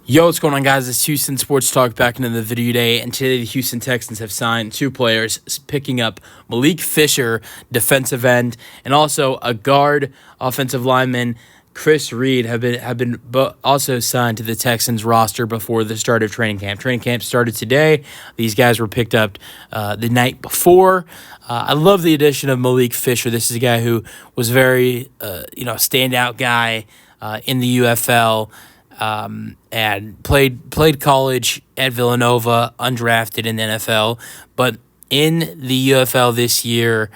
Yo, what's going on, guys? It's Houston Sports Talk back into the video today, and today the Houston Texans have signed two players, picking up Malik Fisher, defensive end, and also a guard offensive lineman, Chris Reed, have been also signed to the Texans roster before the start of training camp. Training camp started today. These guys were picked up the night before. I love the addition of Malik Fisher. This is a guy who was very, standout guy in the UFL. And played college at Villanova, undrafted in the NFL. But in the UFL this year,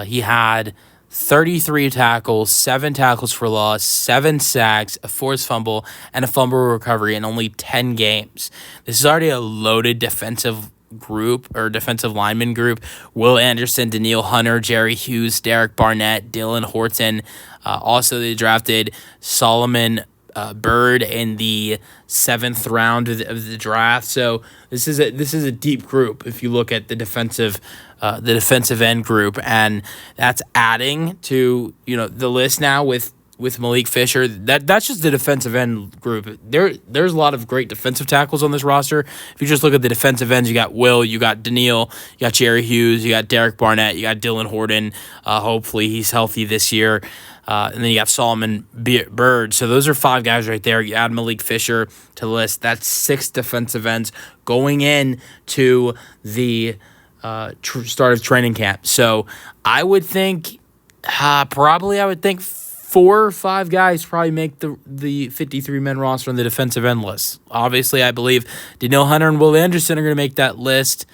he had 33 tackles, 7 tackles for loss, 7 sacks, a forced fumble, and a fumble recovery in only 10 games. This is already a loaded defensive group or defensive lineman group. Will Anderson, Daniil Hunter, Jerry Hughes, Derek Barnett, Dylan Horton. Also, they drafted Solomon Byrd in the 7th round of the draft. So this is a deep group if you look at the defensive end group, and that's adding to the list now with Malik Fisher. That's just the defensive end group. There's a lot of great defensive tackles on this roster. If you just look at the defensive ends, you got Will, you got Daniil, you got Jerry Hughes, you got Derek Barnett, you got Dylan Horton. Hopefully he's healthy this year. And then you got Solomon Byrd. So those are 5 guys right there. You add Malik Fisher to the list. That's 6 defensive ends going in to the start of training camp. So I would think 4 or 5 guys probably make the 53-man roster on the defensive end list. Obviously, I believe Daniil Hunter and Will Anderson are going to make that list.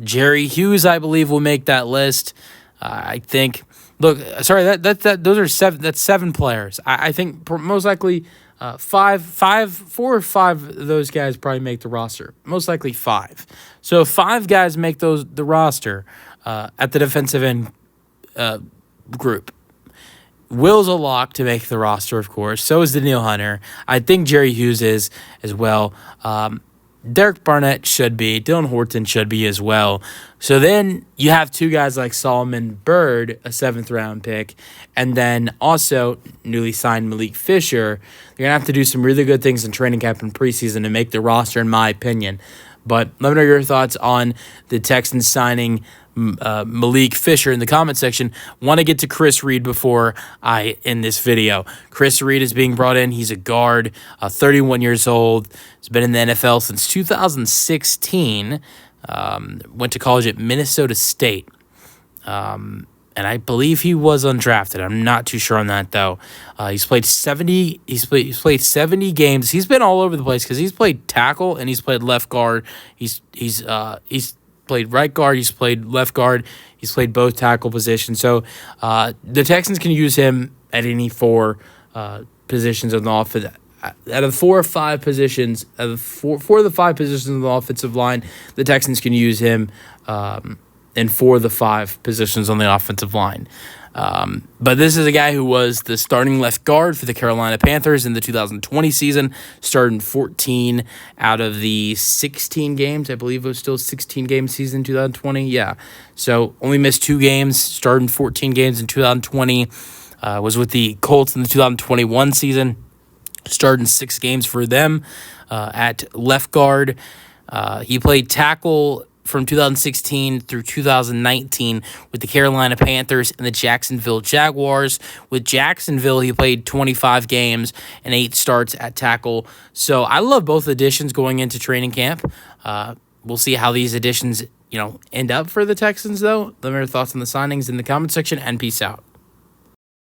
Jerry Hughes, I believe, will make that list. I think. Look, sorry, those are 7. That's 7 players. I think most likely 4 or 5 of those guys probably make the roster. Most likely 5. So if 5 guys make the roster at the defensive end group. Will's a lock to make the roster, of course. So is Daniil Hunter. I think Jerry Hughes is as well. Derek Barnett should be. Dylan Horton should be as well. So then you have 2 guys like Solomon Byrd, a 7th-round pick, and then also newly signed Malik Fisher. They're going to have to do some really good things in training camp and preseason to make the roster, in my opinion. But let me know your thoughts on the Texans signing Malik Fisher in the comment section. Want to get to Chris Reed before I end this video. Chris Reed is being brought in. He's a guard, 31 years old. He's been in the NFL since 2016. Went to college at Minnesota State. And I believe he was undrafted. I'm not too sure on that though. He's played 70. He's played 70 games. He's been all over the place because he's played tackle and he's played left guard. He's played right guard. He's played left guard. He's played both tackle positions. So the Texans can use him at any 4 positions on the offense. Out of 4 or 5 positions, out of 4 of the 5 positions on the offensive line, the Texans can use him in 4 of the 5 positions on the offensive line. But this is a guy who was the starting left guard for the Carolina Panthers in the 2020 season, starting 14 out of the 16 games. I believe it was still a 16-game season in 2020. Yeah. So only missed 2 games, starting 14 games in 2020. Was with the Colts in the 2021 season, starting 6 games for them at left guard. He played tackle from 2016 through 2019 with the Carolina Panthers and the Jacksonville Jaguars. With Jacksonville, he played 25 games and 8 starts at tackle. So I love both additions going into training camp. We'll see how these additions, end up for the Texans, though. Let me know your thoughts on the signings in the comment section, and peace out.